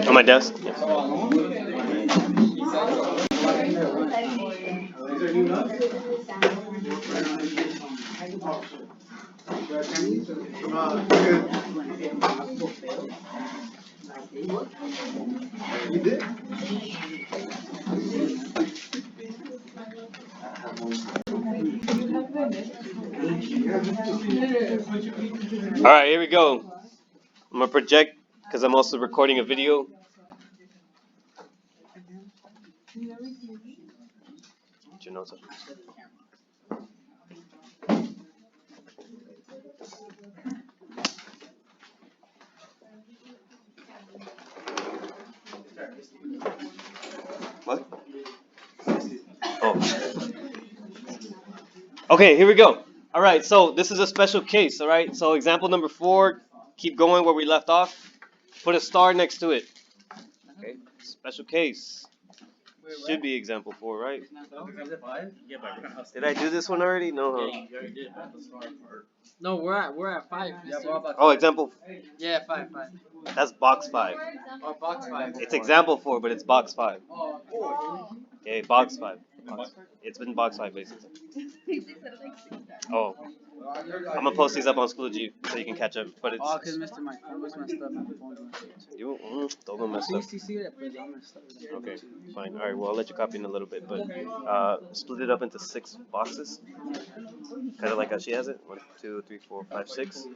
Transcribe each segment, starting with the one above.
On my desk? Yes. Alright, here we go. I'm going to project because I'm also recording a video. Get your notes up. What? Oh. Okay, here we go. All right, so this is a special case, all right? So example number 4, keep going where we left off. Put a star next to it. Okay, special case. Should be example 4, right? Did I do this one already? No. Huh? No, we're at 5. Oh, example. Yeah, 5. That's box 5. Oh, box 5. It's example 4, but it's box 5. Okay, box 5. It's been box 5 basically. Oh. I'm gonna post these up on School G so you can catch up. But it's. Oh, because Mr. Mike was messed up. My phone was messed up. You don't mess up. Okay, fine. All right. Well, I'll let you copy in a little bit, but split it up into 6 boxes, kind of like how she has it. 1, 2, 3, 4, 5, 6,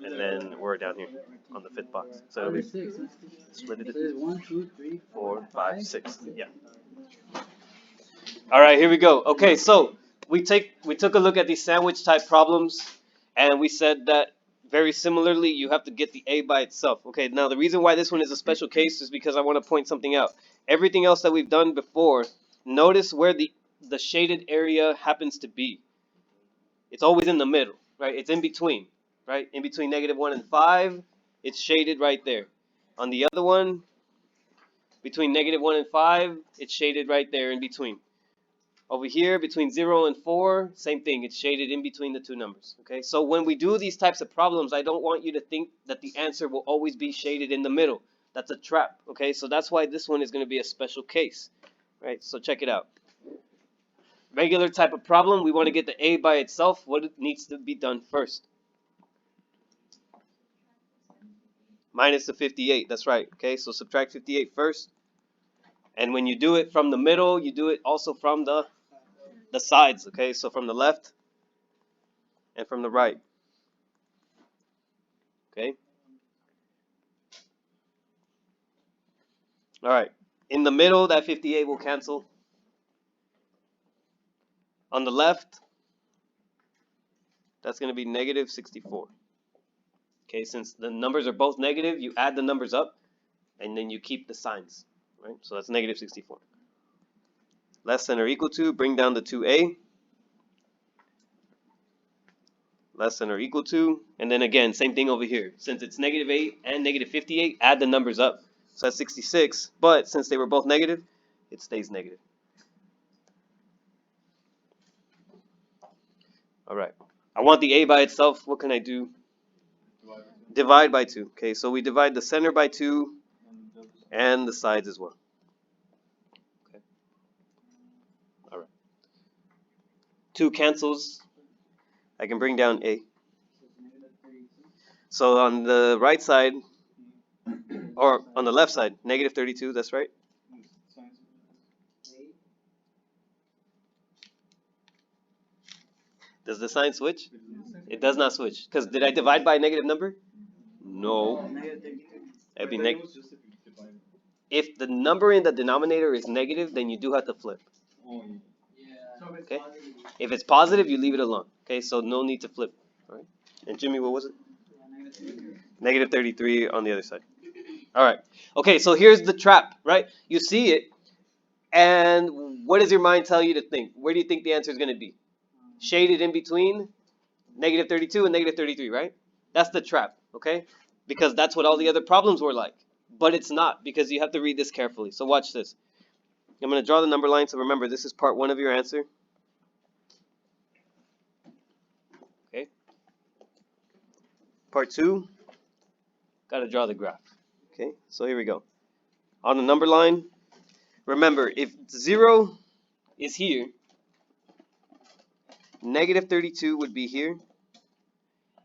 and then we're down here on the 5th box. So it'll be split it into 1, 2, 3, 4, 5, 6. Yeah. All right. Here we go. Okay. So we took a look at these sandwich type problems, and we said that very similarly you have to get the A by itself. Okay, now the reason why this one is a special case is because I want to point something out. Everything else that we've done before, notice where the shaded area happens to be. It's always in the middle, right? It's in between, right? In between -1 and 5, it's shaded right there. On the other one, between -1 and 5, it's shaded right there in between. Over here, between 0 and 4, same thing. It's shaded in between the 2 numbers. Okay, so when we do these types of problems, I don't want you to think that the answer will always be shaded in the middle. That's a trap. Okay, so that's why this one is going to be a special case. Right, so check it out. Regular type of problem, we want to get the A by itself. What needs to be done first? Minus the 58. That's right. Okay, so subtract 58 first. And when you do it from the middle, you do it also from the sides, okay? So from the left and from the right, okay? All right. In the middle, that 58 will cancel. On the left, that's going to be -64. Okay, since the numbers are both negative, you add the numbers up, and then you keep the signs, right? So that's -64. Less than or equal to, bring down the 2A. Less than or equal to, and then again, same thing over here. Since it's -8 and -58, add the numbers up. So that's 66, but since they were both negative, it stays negative. All right. I want the A by itself. What can I do? Divide by 2. Okay, so we divide the center by 2 and the sides as well. Okay. All right. 2 cancels. I can bring down A. So on the right side, or on the left side, -32, that's right. Does the sign switch? It does not switch. Because did I divide by a negative number? No. It'd be negative. If the number in the denominator is negative, then you do have to flip. Okay? If it's positive, you leave it alone. Okay, so no need to flip. All right. And Jimmy, what was it? -33 on the other side. All right. Okay, so here's the trap, right? You see it, and what does your mind tell you to think? Where do you think the answer is going to be? Shaded in between -32 and -33, right? That's the trap, okay? Because that's what all the other problems were like. But it's not, because you have to read this carefully. So watch this. I'm going to draw the number line, so remember, this is part 1 of your answer. Okay. Part 2, Got to draw the graph. Okay, so here we go. On the number line, remember, if 0 is here, negative 32 would be here,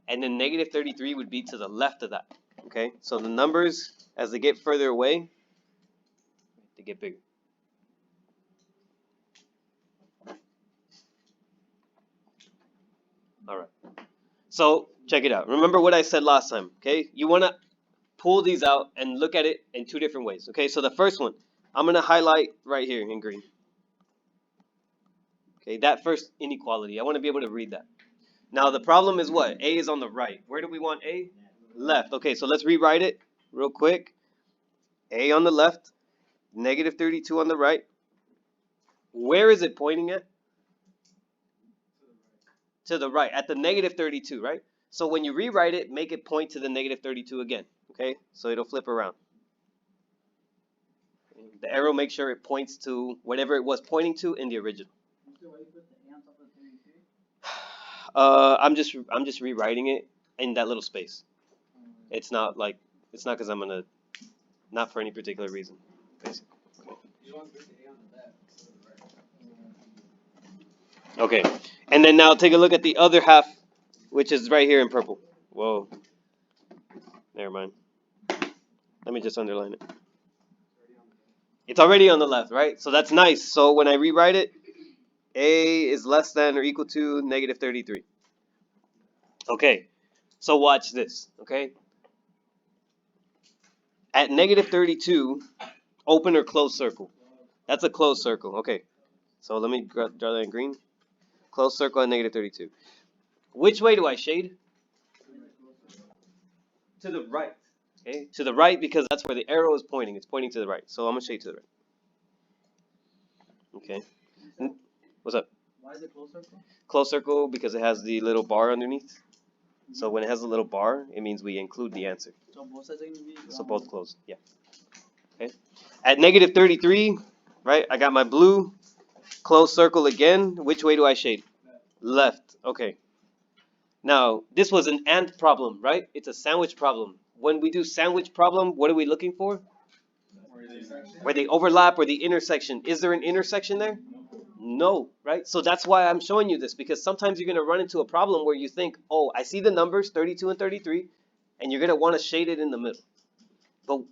and then negative 33 would be to the left of that. Okay, so the numbers, as they get further away, they get bigger. All right. So check it out. Remember what I said last time. Okay, you want to pull these out and look at it in two different ways. Okay, so the first one, I'm gonna highlight right here in green. Okay, that first inequality. I want to be able to read that. Now the problem is what? A is on the right. Where do we want A? Left. Okay, so let's rewrite it real quick. A on the left, negative 32 on the right. Where is it pointing at? To the right, at the negative 32, right? So when you rewrite it, make it point to the negative 32 again. Okay, so it'll flip around. The arrow, make sure it points to whatever it was pointing to in the original. I'm just rewriting it in that little space. It's not because I'm gonna, not for any particular reason. Basically. Okay, and then now take a look at the other half, which is right here in purple. Whoa, never mind. Let me just underline it. It's already on the left, right? So that's nice. So when I rewrite it, A is less than or equal to negative 33. Okay, so watch this, okay? At negative 32, open or close circle? That's a closed circle, okay. So let me draw that in green. Closed circle at negative 32. Which way do I shade? To the right, okay? To the right because that's where the arrow is pointing. It's pointing to the right. So I'm going to shade to the right. Okay. What's up? Why is it closed circle? Closed circle because it has the little bar underneath. So when it has a little bar, it means we include the answer. So both sides are going to be. So both closed, yeah. Okay. At negative 33, right? I got my blue closed circle again. Which way do I shade? Left. Okay. Now this was an and problem, right? It's a sandwich problem. When we do sandwich problem, what are we looking for? Where they overlap or the intersection. Is there an intersection there? No, right? So that's why I'm showing you this, because sometimes you're going to run into a problem where you think, oh, I see the numbers 32 and 33, and you're going to want to shade it in the middle. But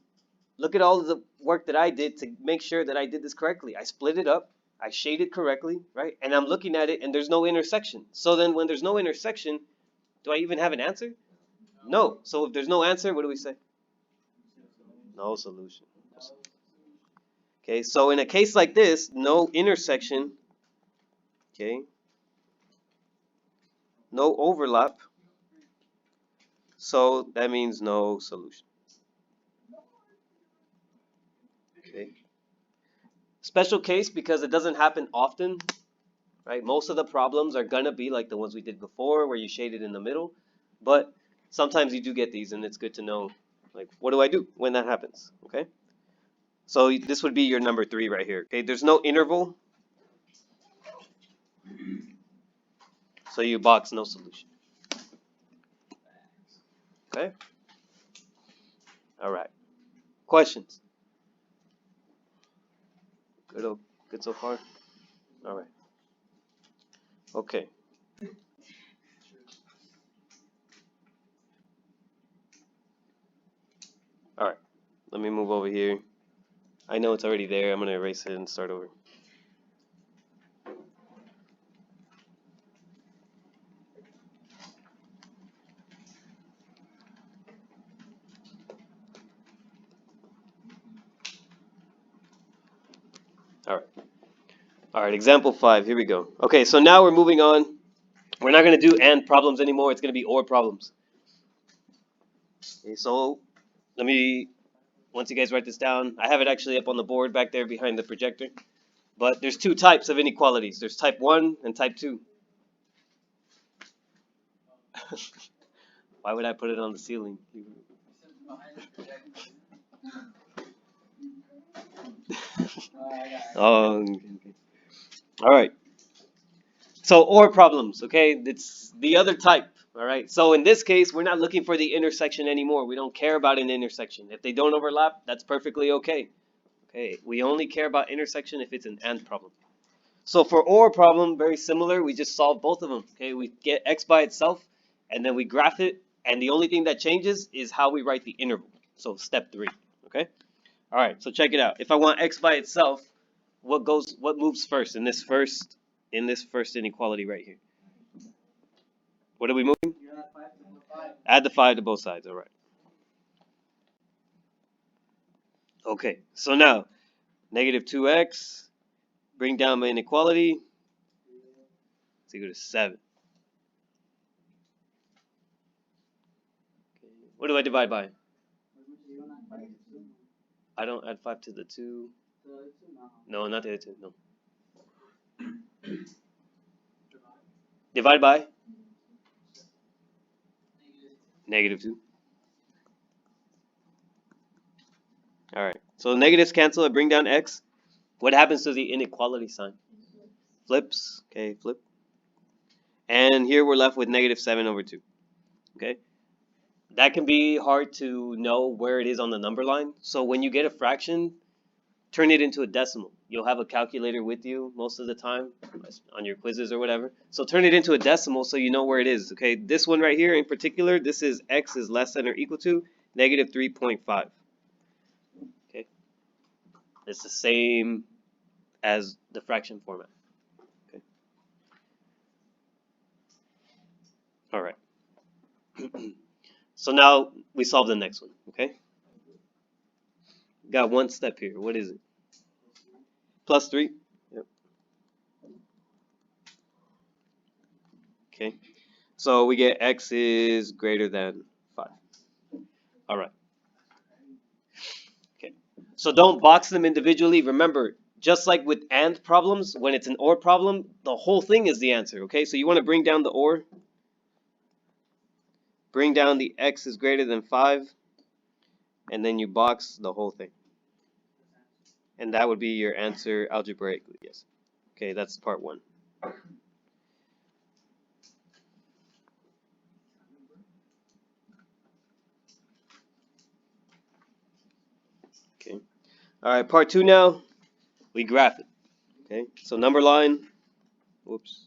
look at all of the work that I did to make sure that I did this correctly. I split it up, I shaded correctly, right? And I'm looking at it and there's no intersection. So then when there's no intersection, do I even have an answer? No. So if there's no answer, what do we say? No solution. Okay, so in a case like this, no intersection, okay, no overlap, so that means no solution. Okay. Special case because it doesn't happen often, right? Most of the problems are gonna be like the ones we did before where you shaded in the middle, but sometimes you do get these and it's good to know, like, what do I do when that happens, okay? So this would be your number 3 right here, okay? There's no interval, so you box no solution. Okay? All right. Questions? Good so far? All right. Okay. All right. Let me move over here. I know it's already there. I'm going to erase it and start over. All right. All right, example 5. Here we go. Okay, so now we're moving on. We're not going to do and problems anymore. It's going to be or problems. Okay, so let me, once you guys write this down, I have it actually up on the board back there behind the projector. But there's 2 types of inequalities. There's type 1 and type 2. Why would I put it on the ceiling? Oh, okay. All right. So or problems, okay? It's the other type. All right. So in this case, we're not looking for the intersection anymore. We don't care about an intersection. If they don't overlap, that's perfectly okay. Okay. We only care about intersection if it's an AND problem. So for OR problem, very similar. We just solve both of them. Okay. We get x by itself, and then we graph it, and the only thing that changes is how we write the interval. So step 3. Okay. All right. So check it out. If I want x by itself, what moves first in this first inequality right here? What are we moving? You add 5 to the 5. Add the 5 to both sides. All right. Okay. So now negative 2x, bring down my inequality. It's equal to 7. Okay. What do I divide by? You don't add 5 to 2. I don't add 5 to the 2. The other 2 now. No, not the other 2. No. Divide by negative 2. All right. So the negatives cancel. I bring down x. What happens to the inequality sign? Flips. Okay, flip. And here we're left with negative 7 over 2. Okay. That can be hard to know where it is on the number line. So when you get a fraction, turn it into a decimal. You'll have a calculator with you most of the time on your quizzes or whatever. So turn it into a decimal so you know where it is. Okay, this one right here in particular, this is x is less than or equal to negative 3.5. Okay, it's the same as the fraction format. Okay, all right. So now we solve the next one. Okay, got one step here. What is it? Plus 3. Yep. Okay. So we get x is greater than 5. All right. Okay. So don't box them individually. Remember, just like with AND problems, when it's an OR problem, the whole thing is the answer. Okay. So you want to bring down the OR. Bring down the x is greater than 5. And then you box the whole thing. And that would be your answer algebraically. Yes. Okay. That's part 1. Okay. All right. Part 2 now. We graph it. Okay. So number line. Whoops.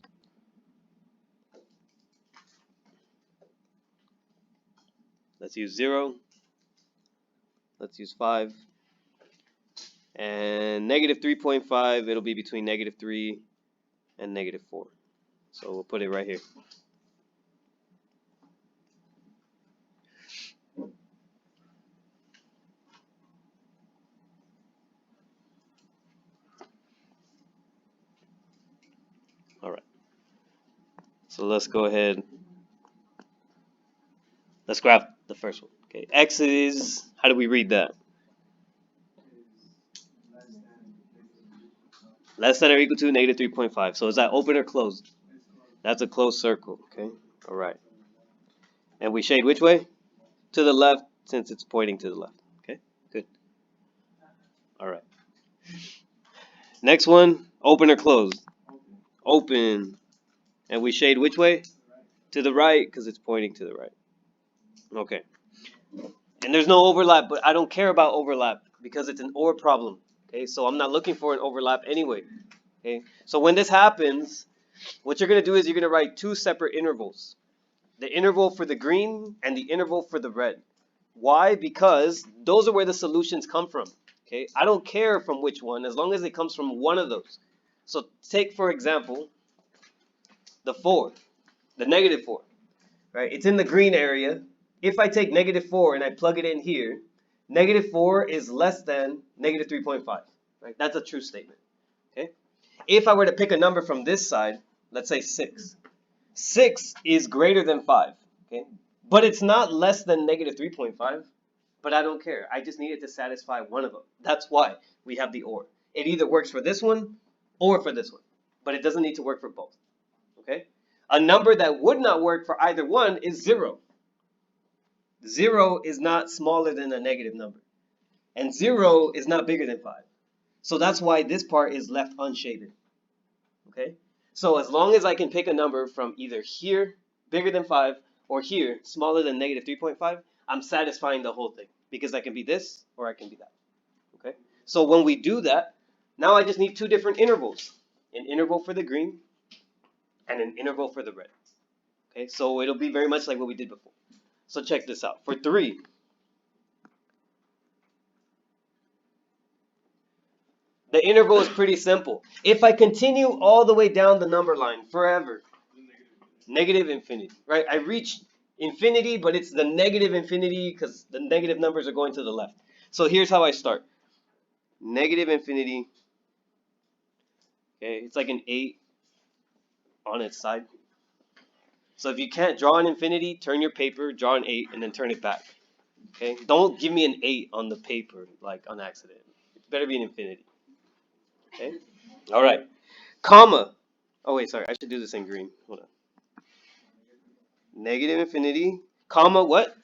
Let's use 0. Let's use 5. And negative 3.5, it'll be between negative 3 and negative 4. So we'll put it right here. All right. So let's go ahead. Let's graph the first one. Okay. X is, how do we read that? Less than or equal to negative 3.5. So is that open or closed? That's a closed circle. Okay. All right. And we shade which way? To the left, since it's pointing to the left. Okay. Good. All right. Next one, open or closed? Open. And we shade which way? To the right, because it's pointing to the right. Okay. And there's no overlap, but I don't care about overlap because it's an OR problem. Okay, so I'm not looking for an overlap anyway. Okay, so when this happens, what you're going to do is you're going to write 2 separate intervals. The interval for the green and the interval for the red. Why? Because those are where the solutions come from. Okay, I don't care from which one as long as it comes from one of those. So take, for example, the 4, the negative 4. Right, it's in the green area. If I take negative 4 and I plug it in here, negative 4 is less than negative 3.5. Right? That's a true statement. Okay. If I were to pick a number from this side, let's say 6. 6 is greater than 5. Okay. But it's not less than negative 3.5. But I don't care. I just need it to satisfy one of them. That's why we have the OR. It either works for this one or for this one. But it doesn't need to work for both. Okay. A number that would not work for either one is 0. 0 is not smaller than a negative number. And 0 is not bigger than 5. So that's why this part is left unshaded. Okay? So as long as I can pick a number from either here, bigger than 5, or here, smaller than negative 3.5, I'm satisfying the whole thing because I can be this or I can be that. Okay? So when we do that, now I just need two different intervals. An interval for the green and an interval for the red. Okay? So it'll be very much like what we did before. So check this out. For 3, the interval is pretty simple. If I continue all the way down the number line forever, negative infinity, right? I reach infinity, but it's the negative infinity because the negative numbers are going to the left. So here's how I start. Negative infinity, okay, it's like an 8 on its side. So if you can't draw an infinity, turn your paper, draw an 8, and then turn it back. Okay, don't give me an 8 on the paper, like on accident. It better be an infinity. Okay, all right, comma. Oh wait, sorry, I should do this in green. Hold on. Negative infinity, comma what?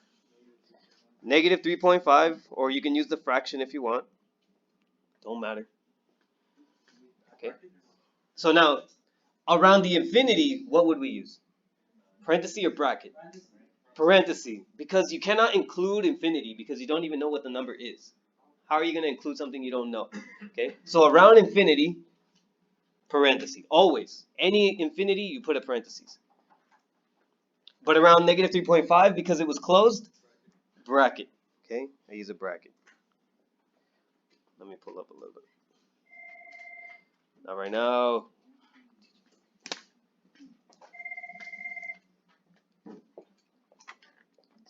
Negative 3.5, or you can use the fraction if you want. Don't matter. Okay. So now, around the infinity, what would we use? Parenthesis or bracket? Parenthesis, because you cannot include infinity because you don't even know what the number is. How are you going to include something you don't know? Okay. So around infinity, parenthesis. Always. Any infinity, you put a parenthesis. But around negative 3.5, because it was closed, bracket. Okay. I use a bracket. Let me pull up a little bit. Not right now.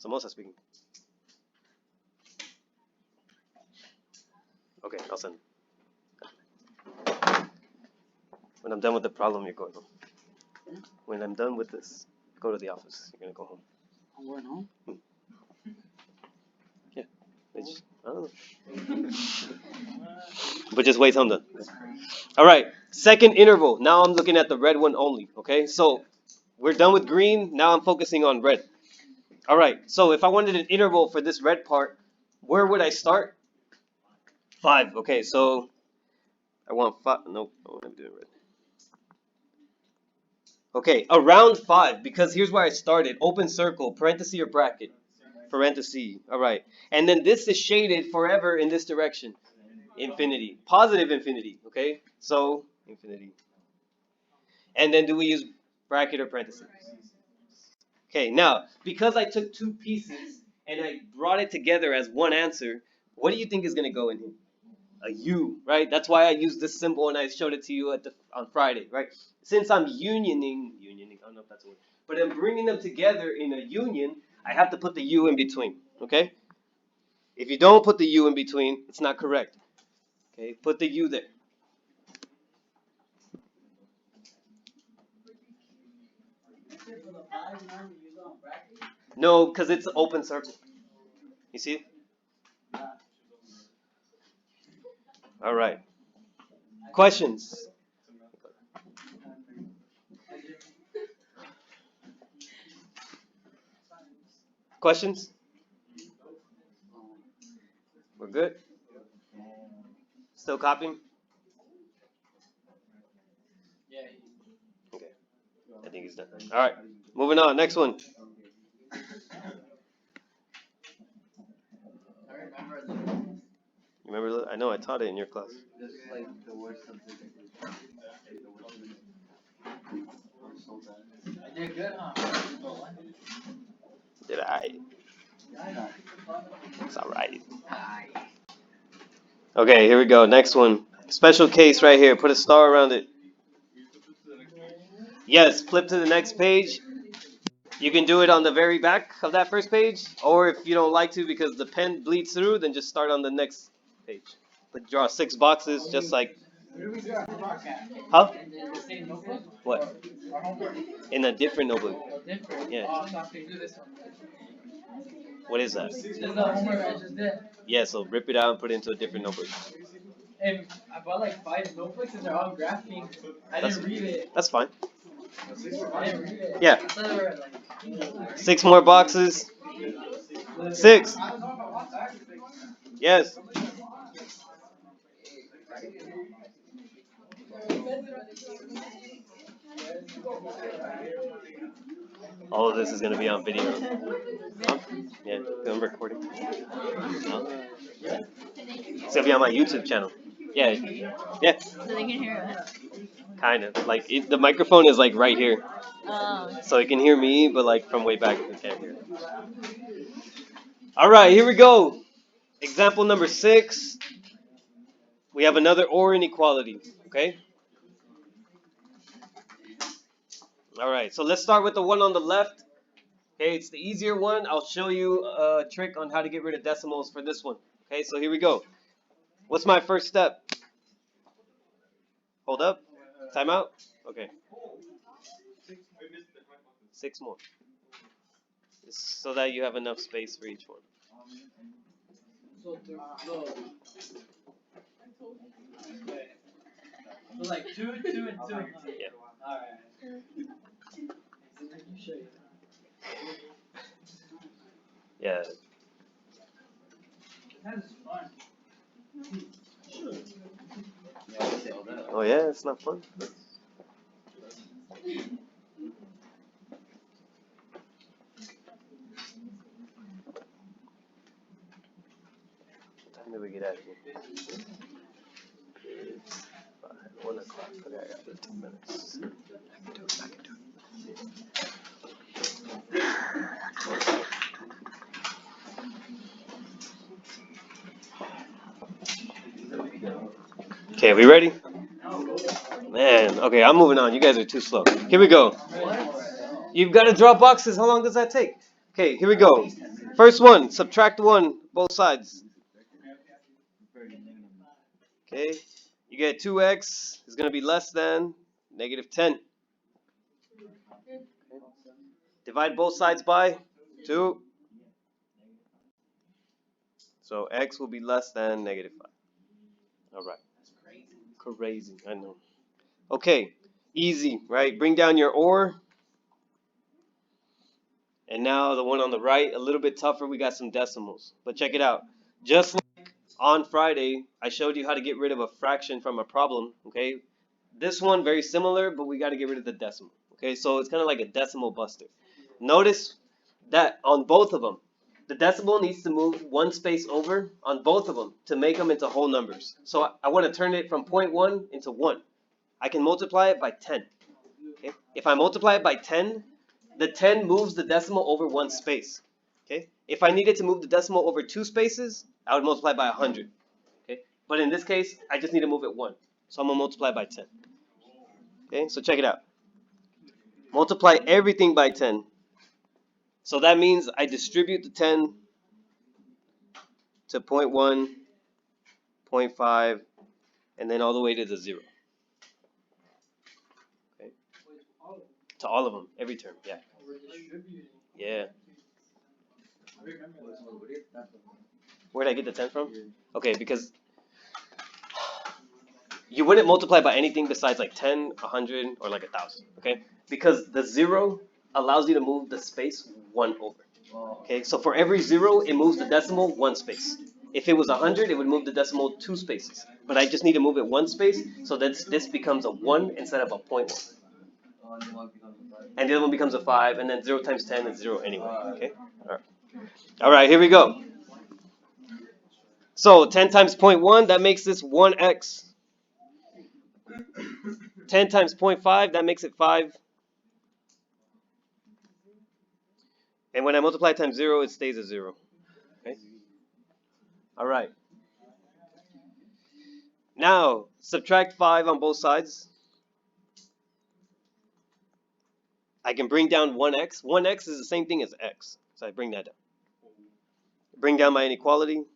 Samosa speaking. Okay, I'll send. When I'm done with the problem, you're going home. When I'm done with this, go to the office. You're gonna go home. I'm going home. Yeah. I don't know. But just wait till I'm done. All right. Second interval. Now I'm looking at the red one only. Okay. So we're done with green. Now I'm focusing on red. All right. So if I wanted an interval for this red part, where would I start? 5. Okay. So I want 5. Nope. I want to do it red. Okay. Around 5 because here's where I started. Open circle, parenthesis or bracket. Parenthesis. All right. And then this is shaded forever in this direction. Infinity. Positive infinity. Okay. So infinity. And then do we use bracket or parentheses? Okay, now, because I took two pieces and I brought it together as one answer, what do you think is going to go in here? A U, right? That's why I used this symbol and I showed it to you on Friday, right? Since I'm unioning, I don't know if that's a word, but I'm bringing them together in a union, I have to put the U in between, okay? If you don't put the U in between, it's not correct. Okay, put the U there. No, because it's an open circle. You see? All right. Questions? Questions? We're good? Still copying? Okay. I think he's done. All right. Moving on. Next one. You remember? I know I taught it in your class. This is like the worst subject. I did good, huh? Did I? It's all right. Okay, here we go. Next one. Special case right here. Put a star around it. Yes, flip to the next page. You can do it on the very back of that first page, or if you don't like to because the pen bleeds through, then just start on the next page. But draw 6 boxes, just like. Huh? What? In a different notebook. Yeah. What is that? Yeah, so rip it out and put it into a different notebook. And I bought like 5 notebooks and they're all graphing. I didn't read it. That's fine. I didn't read it. Yeah. I thought they were like 6 more boxes. 6. Yes. All of this is gonna be on video. Huh? Yeah, I'm recording. Huh? It's gonna be on my YouTube channel. Yeah, yeah, So they can hear us. kind of. Like the microphone is like right here, Oh. so you can hear me, but like from way back you can't hear. All right, here we go. Example number 6. We have another OR inequality. Okay. All right, so let's start with the one on the left. Okay, it's the easier one. I'll show you a trick on how to get rid of decimals for this one. Okay, so here we go. What's my first step? Hold up. Time out. Okay. 6 more. So that you have enough space for each one. So, like 2, 2, and 2. Yeah. Alright. Yeah. That's fun. Oh yeah, it's not fun. What time do we get out of here? 1 o'clock. Okay, I got 15 minutes. I can do it. Okay, we ready? Man, okay, I'm moving on. You guys are too slow. Here we go. You've got to draw boxes. How long does that take? Okay, here we go. First one, subtract 1, both sides. Okay, you get 2x is going to be less than -10. Divide both sides by 2. So x will be less than -5. All right. Crazy, I know. Okay, easy, right? Bring down your OR. And now the one on the right, a little bit tougher. We got some decimals. But check it out. Just like on Friday, I showed you how to get rid of a fraction from a problem, okay? This one, very similar, but we got to get rid of the decimal, okay? So it's kind of like a decimal buster. Notice that on both of them, the decimal needs to move one space over on both of them to make them into whole numbers. So I want to turn it from 0.1 into 1. I can multiply it by 10. Okay? If I multiply it by 10, the 10 moves the decimal over one space. Okay? If I needed to move the decimal over 2 spaces, I would multiply by 100. Okay? But in this case, I just need to move it 1. So I'm going to multiply by 10. Okay? So check it out. Multiply everything by 10. So that means I distribute the 10 to 0.1, 0.5, and then all the way to the 0. Okay? To all of them, every term, yeah. Yeah. Where did I get the 10 from? Okay, because you wouldn't multiply by anything besides like 10, 100, or like 1,000, okay? Because the 0 allows you to move the space 1 over. Okay, so for every 0, it moves the decimal 1 space. If it was 100, it would move the decimal 2 spaces. But I just need to move it 1 space, so that this becomes a 1 instead of a 0.1. And the other one becomes a 5, and then 0 times 10 is 0 anyway, okay? All right, here we go. So 10 times 0.1, that makes this 1x. 10 times 0.5, that makes it 5. And when I multiply times 0, it stays a 0. Okay? All right. Now, subtract 5 on both sides. I can bring down 1x. 1x is the same thing as x. So I bring that down. Bring down my inequality.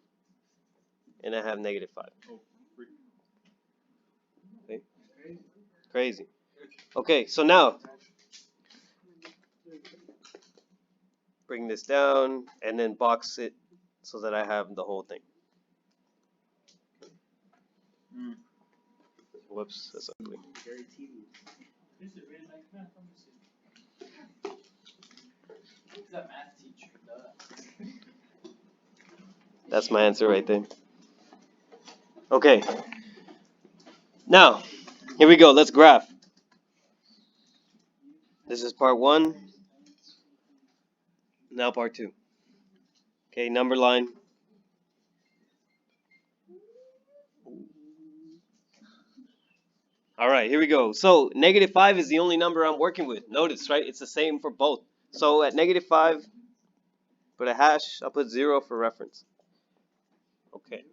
And I have -5. Okay? Crazy. Okay, so now, bring this down and then box it so that I have the whole thing. Whoops, that's ugly. That's my answer right there. Okay. Now, here we go. Let's graph. This is part 1. Now part 2. Okay, number line. All right, here we go. So -5 is the only number I'm working with. Notice, right? It's the same for both. So at -5, put a hash. I'll put 0 for reference. Okay.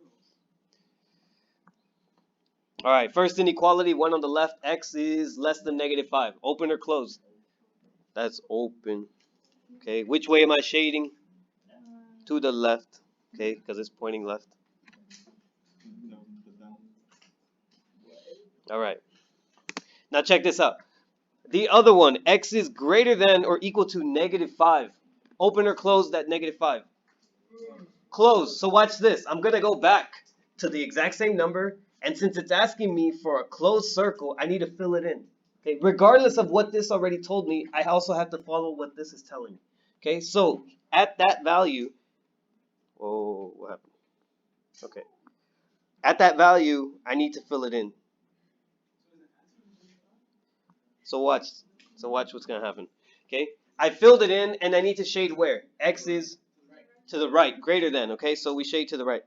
All right, first inequality, 1 on the left. X is less than -5. Open or closed? That's open. Okay, which way am I shading? To the left. Okay, because it's pointing left. All right. Now check this out. The other one, x is greater than or equal to -5. Open or closed at -5? Closed. So watch this. I'm going to go back to the exact same number. And since it's asking me for a closed circle, I need to fill it in. Okay, regardless of what this already told me, I also have to follow what this is telling me. Okay, so at that value, oh, what happened? Okay. At that value, I need to fill it in. So watch. So watch what's going to happen. Okay, I filled it in and I need to shade where? X is to the right, greater than. Okay, so we shade to the right.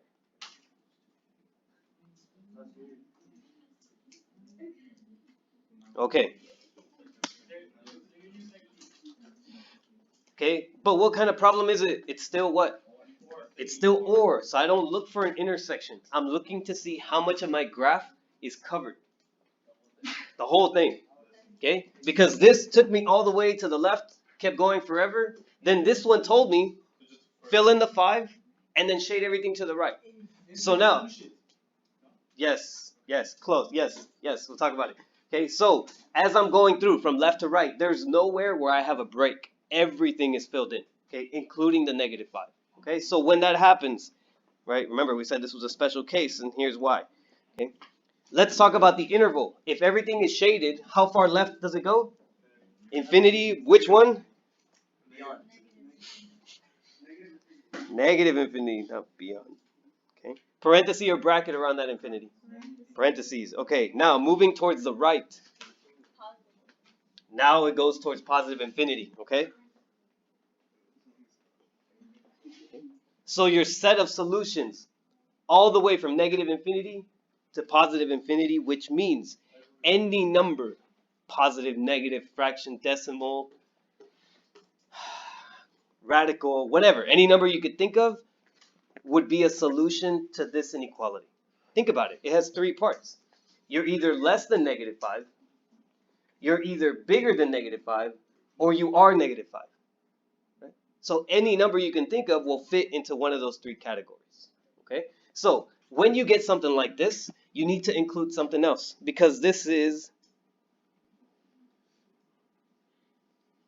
Okay. Okay, but what kind of problem is it? It's still what? It's still OR. So I don't look for an intersection. I'm looking to see how much of my graph is covered. The whole thing. Okay? Because this took me all the way to the left, kept going forever. Then this one told me fill in the 5 and then shade everything to the right. So now, yes, close. Yes, we'll talk about it. Okay, so as I'm going through from left to right, there's nowhere where I have a break. Everything is filled in, okay, including the -5. Okay, so when that happens, right, remember we said this was a special case, and here's why. Okay, let's talk about the interval. If everything is shaded, how far left does it go? Infinity, which one? Negative infinity, not beyond. Okay, parenthesis or bracket around that infinity? Parentheses. Okay, now moving towards the right. Now it goes towards positive infinity, okay? So your set of solutions all the way from negative infinity to positive infinity, which means any number, positive, negative, fraction, decimal, radical, whatever, any number you could think of would be a solution to this inequality. Think about it. It has 3 parts. You're either less than -5, you're either bigger than -5, or you are -5. Right? So any number you can think of will fit into one of those 3 categories. Okay? So when you get something like this, you need to include something else because this is,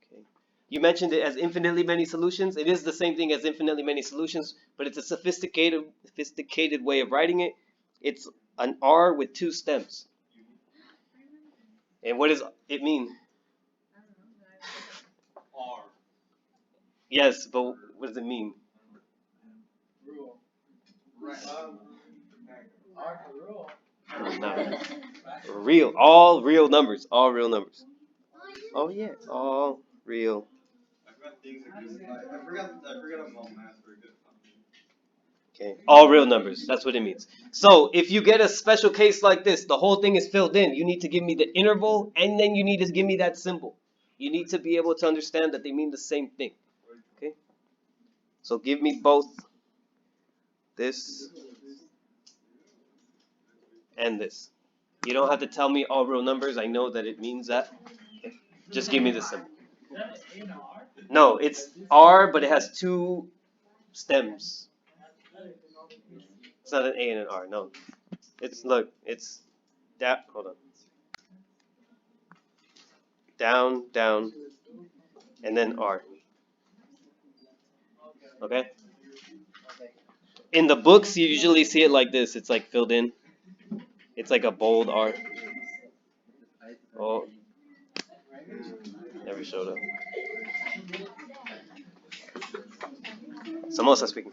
okay, you mentioned it as infinitely many solutions. It is the same thing as infinitely many solutions, but it's a sophisticated way of writing it. It's an R with 2 stems. And what does it mean? R. Yes, but what does it mean? Rule. Right. R for rule. No. Real. All real numbers. All real numbers. Oh yeah. All real. Okay. All real numbers. That's what it means. So if you get a special case like this, the whole thing is filled in. You need to give me the interval and then you need to give me that symbol. You need to be able to understand that they mean the same thing. Okay? So give me both this and this. You don't have to tell me all real numbers. I know that it means that. Okay. Just give me the symbol. Is that an A and an R? No, it's R, but it has 2 stems. It's not an A and an R. No, it's look. It's that. Hold on. Down, down, and then R. Okay. In the books, you usually see it like this. It's like filled in. It's like a bold R. Oh, never showed up. Samosa speaking.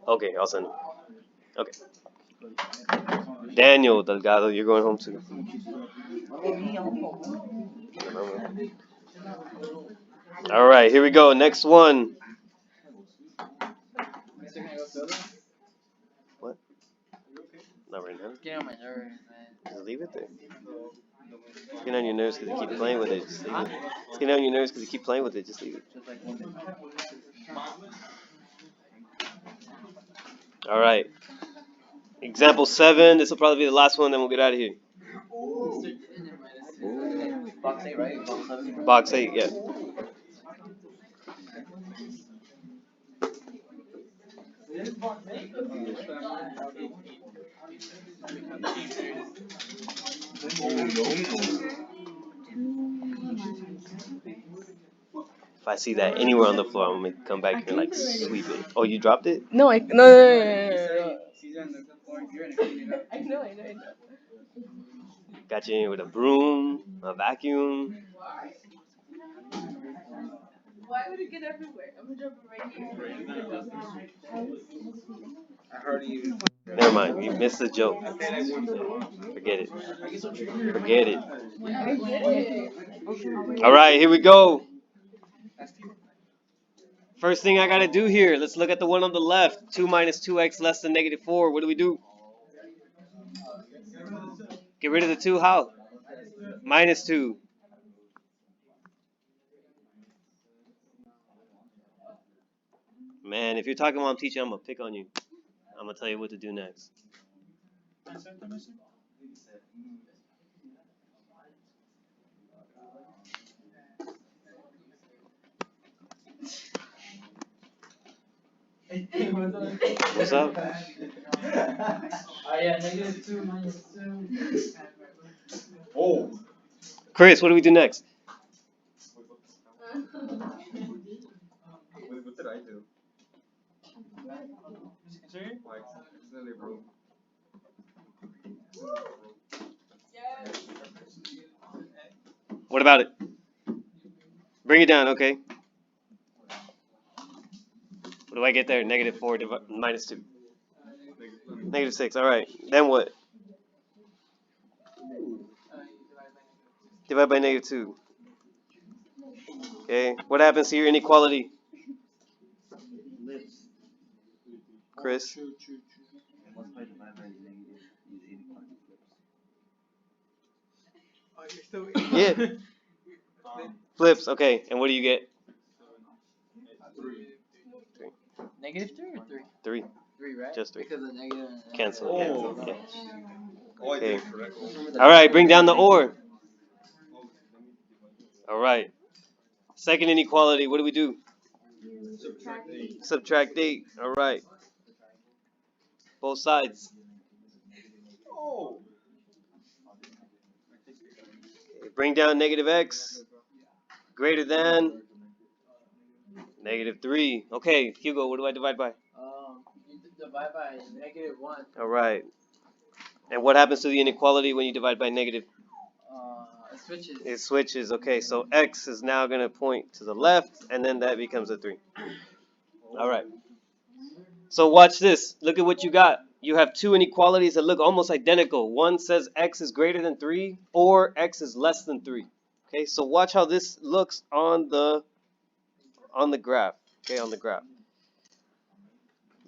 Okay, I'll send him. Okay. Daniel Delgado, you're going home too. All right, here we go. Next one. What? Not right now. Get on my nerves, man. Just leave it there. It's getting on your nerves because you keep playing with it. Just leave it. It's getting on your nerves because you keep playing with it. Just leave it. All right. Example 7. This will probably be the last one, then we'll get out of here. Box 8, right? Box 7. Box 8, yeah. If I see that anywhere on the floor, I'm gonna come back here and like sweep it. Oh, you dropped it? No, no. I know. Got you in here with a broom, a vacuum. Why would it get everywhere? I'm gonna drop it right here. I heard you. Never mind, you missed the joke. Forget it. Forget it. I did it. All right, here we go. First thing I gotta do here, let's look at the one on the left. 2 minus 2x less than negative 4. What do we do? Get rid of the 2, how? Minus 2. Man, if you're talking while I'm teaching, I'm gonna pick on you. I'm gonna tell you what to do next. What's up? Oh yeah, -2 minus 2. Oh. Chris, what do we do next? What did I do? Like, accidentally broke. What about it? Bring it down, okay. What do I get there? Negative 4 minus 2. Negative 6, alright. Then what? Divide by negative 2. Okay, what happens to your inequality? Chris? Yeah. Flips, okay, and what do you get? -3 or 3? 3. 3, right? Just 3. Because of negative. Cancel. Oh. Yeah. Oh, I Okay. did correct. Alright, bring down the or. Alright. Second inequality, what do we do? Subtract 8. Subtract 8. Alright. Both sides. Oh. Bring down negative x greater than negative 3. Okay, Hugo, what do I divide by? You divide by -1. Alright. And what happens to the inequality when you divide by negative? It switches. It switches. Okay, so x is now going to point to the left, and then that becomes a 3. Alright. So watch this. Look at what you got. You have two inequalities that look almost identical. One says x is greater than 3 or x is less than 3. Okay, so watch how this looks on the graph. Okay, on the graph.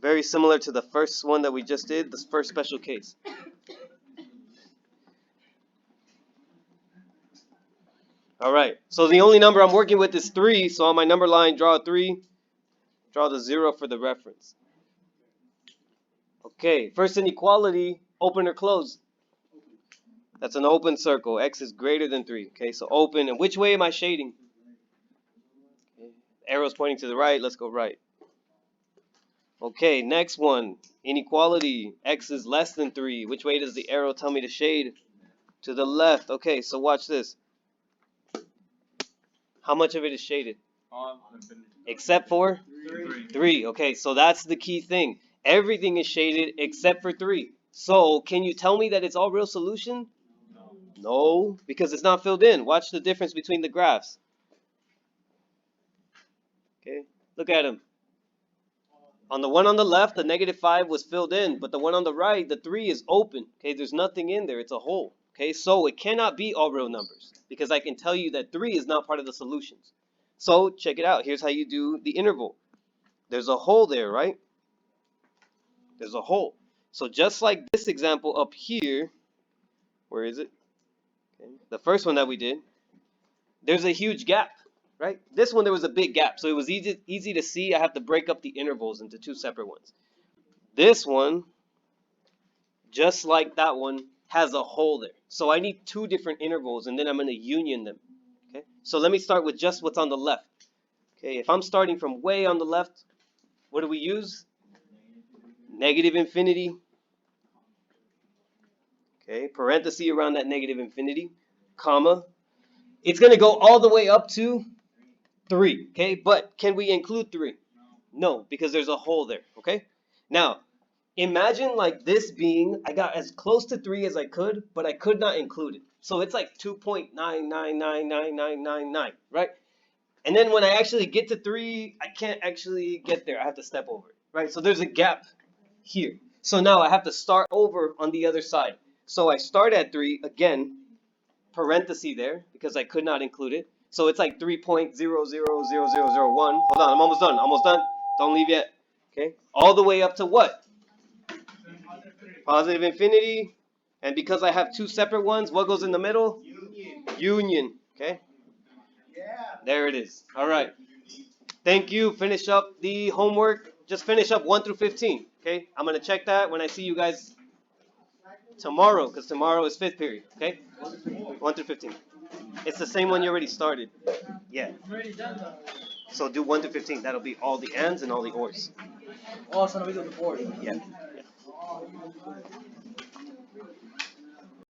Very similar to the first one that we just did, this first special case. Alright, so the only number I'm working with is 3, so on my number line, draw a 3. Draw the 0 for the reference. Okay, first inequality, open or close? That's an open circle. X is greater than 3. Okay, so open. And which way am I shading? Okay. Arrow's pointing to the right. Let's go right. Okay, next one. Inequality. X is less than 3. Which way does the arrow tell me to shade? To the left. Okay, so watch this. How much of it is shaded? Except for? 3. Okay, so that's the key thing. Everything is shaded except for 3. So, can you tell me that it's all real solution? No, because it's not filled in. Watch the difference between the graphs. Okay, look at them. On the one on the left, the -5 was filled in, but the one on the right, the 3 is open. Okay, there's nothing in there. It's a hole. Okay, so it cannot be all real numbers because I can tell you that 3 is not part of the solutions. So check it out. Here's how you do the interval. There's a hole there, right? There's a hole. So just like this example up here, where is it? Okay. The first one that we did, there's a huge gap, right? This one there was a big gap, so it was easy to see. I have to break up the intervals into 2 separate ones. This one, just like that one, has a hole there. So I need 2 different intervals, and then I'm going to union them. Okay. So let me start with just what's on the left. Okay. If I'm starting from way on the left, what do we use? Negative infinity. Okay, parenthesis around that negative infinity, comma. It's going to go all the way up to 3, okay? But can we include 3? No, because there's a hole there, okay? Now, imagine like this being, I got as close to 3 as I could, but I could not include it. So it's like 2.9999999, right? And then when I actually get to 3, I can't actually get there. I have to step over it, right? So there's a gap here. So now I have to start over on the other side. So I start at 3, again, parenthesis there, because I could not include it. So it's like 3.000001. Hold on, I'm almost done. Almost done. Don't leave yet. Okay? All the way up to what? Positive infinity. And because I have 2 separate ones, what goes in the middle? Union. Okay? There it is. All right. Thank you. Finish up the homework. Just finish up 1 through 15. Okay? I'm going to check that when I see you guys tomorrow, because tomorrow is 5th period. Okay? 1 through 15. It's the same one you already started. Yeah. I'm already done though. So do 1 through 15. That'll be all the ands and all the ors. Oh, so now we do the board. Yeah.